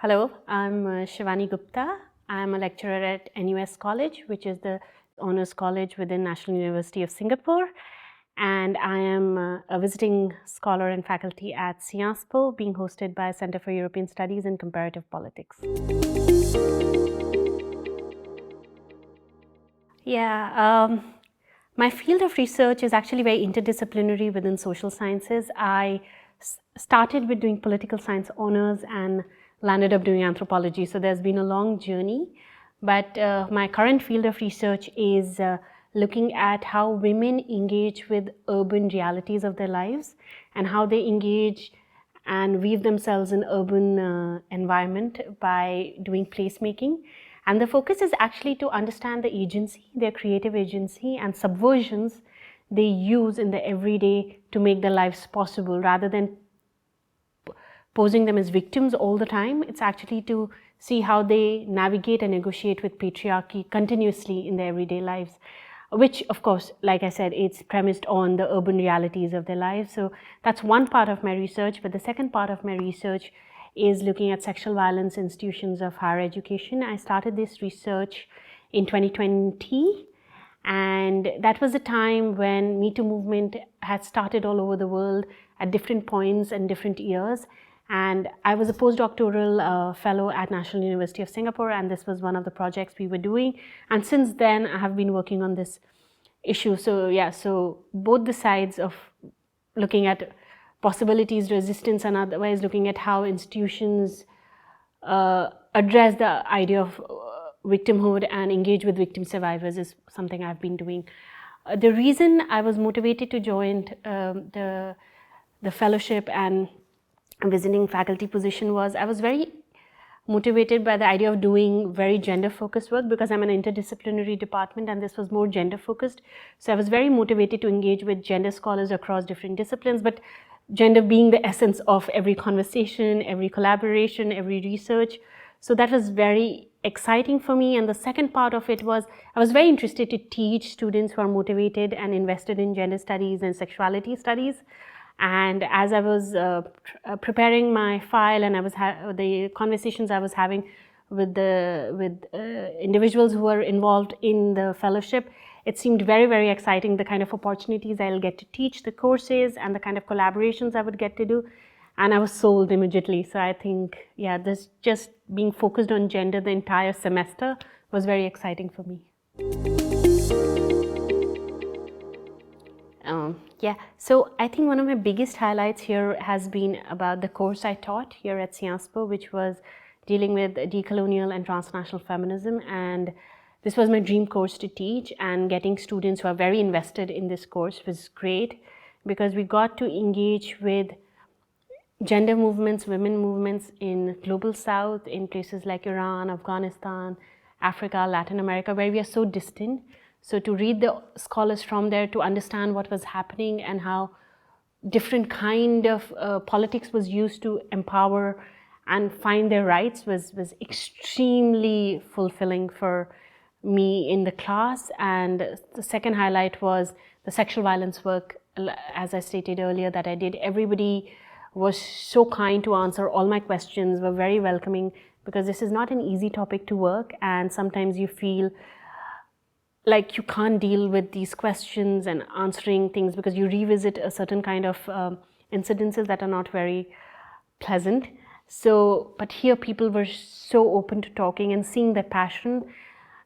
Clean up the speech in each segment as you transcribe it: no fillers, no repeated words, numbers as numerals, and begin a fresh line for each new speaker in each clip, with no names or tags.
Hello, I'm Shivani Gupta. I'm a lecturer at NUS College, which is the honors college within National University of Singapore. And I am a visiting scholar and faculty at Sciences Po, being hosted by Center for European Studies and Comparative Politics. My field of research is actually very interdisciplinary within social sciences. I started with doing political science honors and landed up doing anthropology. So there's been a long journey. But my current field of research is looking at how women engage with urban realities of their lives and how they engage and weave themselves in urban environment by doing placemaking. And the focus is actually to understand the agency, their creative agency and subversions they use in the everyday to make their lives possible, rather than posing them as victims all the time. It's actually to see how they navigate and negotiate with patriarchy continuously in their everyday lives, which of course, like I said, it's premised on the urban realities of their lives. So that's one part of my research. But the second part of my research is looking at sexual violence institutions of higher education. I started this research in 2020. And that was a time when Me Too movement had started all over the world at different points and different years. And I was a postdoctoral fellow at National University of Singapore, and this was one of the projects we were doing. And since then, I have been working on this issue. So both the sides of looking at possibilities, resistance, and otherwise looking at how institutions address the idea of victimhood and engage with victim survivors is something I've been doing. The reason I was motivated to join the fellowship and visiting faculty position was I was very motivated by the idea of doing very gender-focused work, because I'm an interdisciplinary department and this was more gender-focused. So I was very motivated to engage with gender scholars across different disciplines, but gender being the essence of every conversation, every collaboration, every research. So that was very exciting for me. And the second part of it was I was very interested to teach students who are motivated and invested in gender studies and sexuality studies. And as I was preparing my file and I was the conversations I was having with individuals who were involved in the fellowship, it seemed very, very exciting, the kind of opportunities I'll get to teach the courses and the kind of collaborations I would get to do. And I was sold immediately. So I think, this just being focused on gender the entire semester was very exciting for me. So I think one of my biggest highlights here has been about the course I taught here at Sciences Po, which was dealing with decolonial and transnational feminism. And this was my dream course to teach, and getting students who are very invested in this course was great, because we got to engage with gender movements, women movements in Global South, in places like Iran, Afghanistan, Africa, Latin America, where we are so distant. So to read the scholars from there, to understand what was happening and how different kind of politics was used to empower and find their rights was extremely fulfilling for me in the class. And the second highlight was the sexual violence work, as I stated earlier, that I did. Everybody was so kind to answer all my questions, were very welcoming, because this is not an easy topic to work, and sometimes you feel like you can't deal with these questions and answering things because you revisit a certain kind of incidences that are not very pleasant. So, but here people were so open to talking and seeing their passion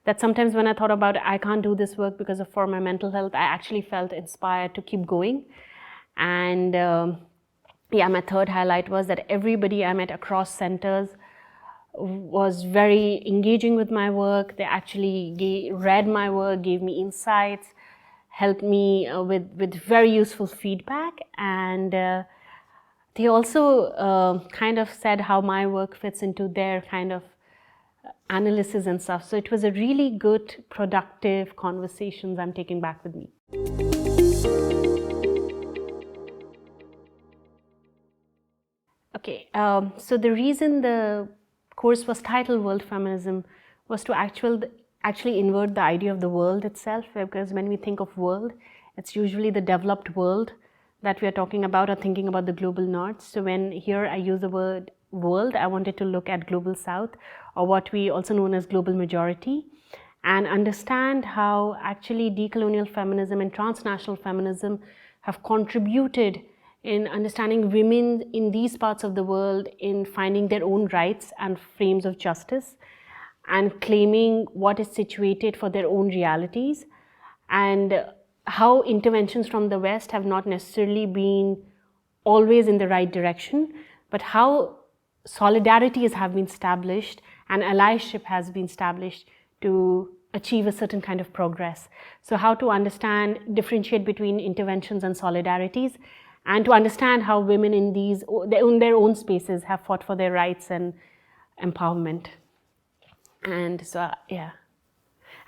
that sometimes when I thought about I can't do this work because of for my mental health, I actually felt inspired to keep going. And my third highlight was that everybody I met across centers was very engaging with my work. They actually read my work, gave me insights, helped me with very useful feedback, and they also kind of said how my work fits into their kind of analysis and stuff. So it was a really good, productive conversations I'm taking back with me. Okay, so the reason the course was titled World Feminism was to actually invert the idea of the world itself, because when we think of world, it's usually the developed world that we are talking about or thinking about the global north. So when here I use the word world. I wanted to look at global south, or what we also known as global majority, and understand how actually decolonial feminism and transnational feminism have contributed in understanding women in these parts of the world in finding their own rights and frames of justice, and claiming what is situated for their own realities, and how interventions from the West have not necessarily been always in the right direction, but how solidarities have been established and allyship has been established to achieve a certain kind of progress. So how to understand, differentiate between interventions and solidarities, and to understand how women in their own spaces have fought for their rights and empowerment. And so, yeah.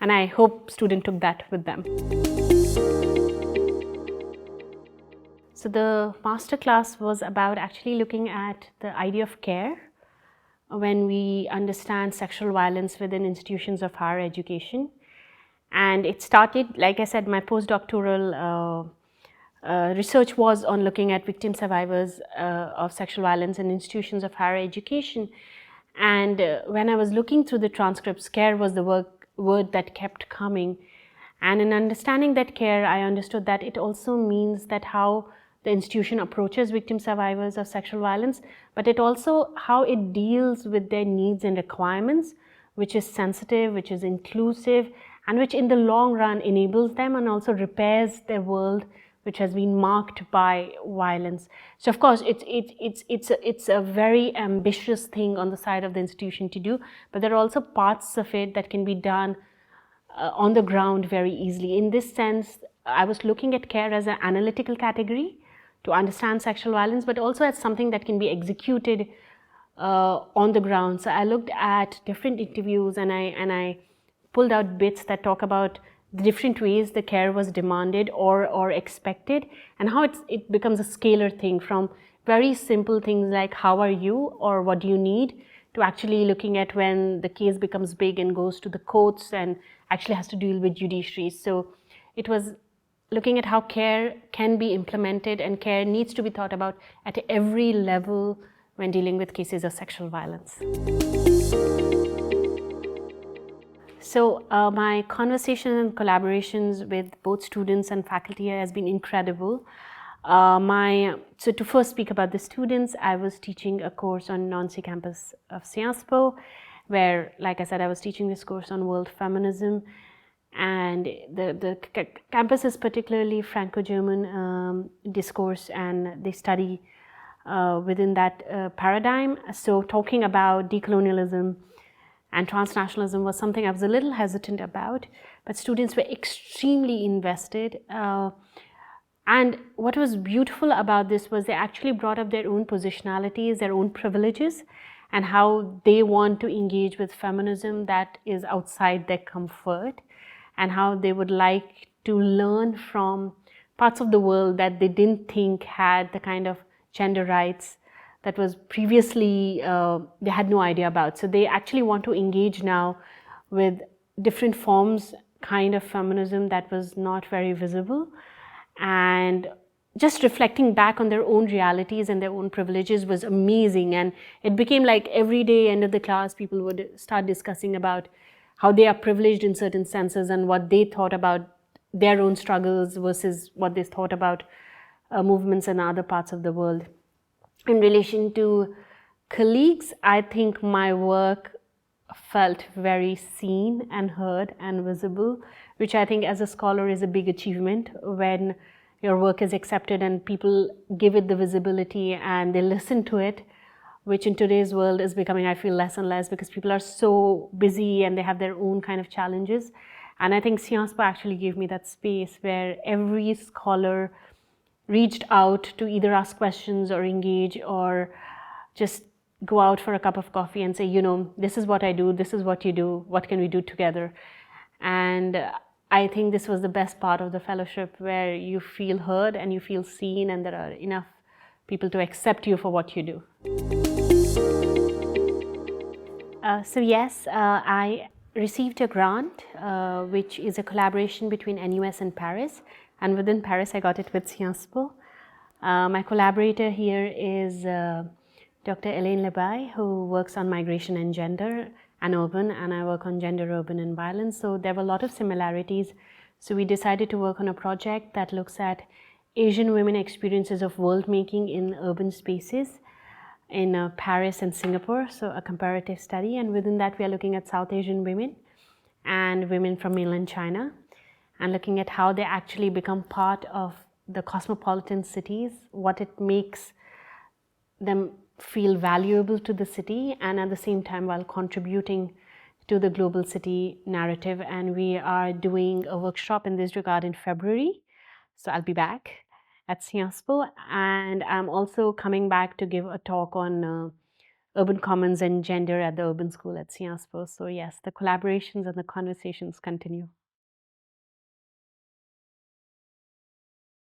And I hope students took that with them. So the masterclass was about actually looking at the idea of care when we understand sexual violence within institutions of higher education. And it started, like I said, my postdoctoral research was on looking at victim survivors of sexual violence in institutions of higher education. And when I was looking through the transcripts, care was the word that kept coming. And in understanding that care, I understood that it also means that how the institution approaches victim survivors of sexual violence, but it also how it deals with their needs and requirements, which is sensitive, which is inclusive, and which in the long run enables them and also repairs their world, which has been marked by violence. So of course, it's a very ambitious thing on the side of the institution to do, but there are also parts of it that can be done on the ground very easily. In this sense, I was looking at care as an analytical category to understand sexual violence, but also as something that can be executed on the ground. So I looked at different interviews, and I pulled out bits that talk about the different ways the care was demanded or expected, and how it becomes a scalar thing, from very simple things like how are you or what do you need, to actually looking at when the case becomes big and goes to the courts and actually has to deal with judiciary. So it was looking at how care can be implemented, and care needs to be thought about at every level when dealing with cases of sexual violence. So my conversations and collaborations with both students and faculty has been incredible. So to first speak about the students, I was teaching a course on Nancy campus of Sciences Po, where, like I said, I was teaching this course on world feminism. And the campus is particularly Franco-German discourse, and they study within that paradigm. So talking about decolonialism and transnationalism was something I was a little hesitant about, but students were extremely invested. And what was beautiful about this was they actually brought up their own positionalities, their own privileges, and how they want to engage with feminism that is outside their comfort, and how they would like to learn from parts of the world that they didn't think had the kind of gender rights that was previously they had no idea about. So they actually want to engage now with different forms, kind of feminism that was not very visible, and just reflecting back on their own realities and their own privileges was amazing. And it became like every day, end of the class, people would start discussing about how they are privileged in certain senses and what they thought about their own struggles versus what they thought about movements in other parts of the world. In relation to colleagues, I think my work felt very seen and heard and visible, which I think as a scholar is a big achievement when your work is accepted and people give it the visibility and they listen to it, which in today's world is becoming, I feel, less and less because people are so busy and they have their own kind of challenges. And I think Sciences Po actually gave me that space where every scholar reached out to either ask questions or engage or just go out for a cup of coffee and say, you know, this is what I do, this is what you do, what can we do together? And I think this was the best part of the fellowship, where you feel heard and you feel seen and there are enough people to accept you for what you do. So yes, I received a grant, which is a collaboration between NUS and Paris. And within Paris, I got it with Sciences Po. My collaborator here is Dr. Elaine Lebay, who works on migration and gender and urban, and I work on gender, urban, and violence. So there were a lot of similarities. So we decided to work on a project that looks at Asian women experiences of world making in urban spaces in Paris and Singapore, so a comparative study. And within that, we are looking at South Asian women and women from mainland China, and looking at how they actually become part of the cosmopolitan cities, what it makes them feel valuable to the city, and at the same time while contributing to the global city narrative. And we are doing a workshop in this regard in February. So I'll be back at Sciences Po, and I'm also coming back to give a talk on urban commons and gender at the urban school at Sciences Po. So yes, the collaborations and the conversations continue.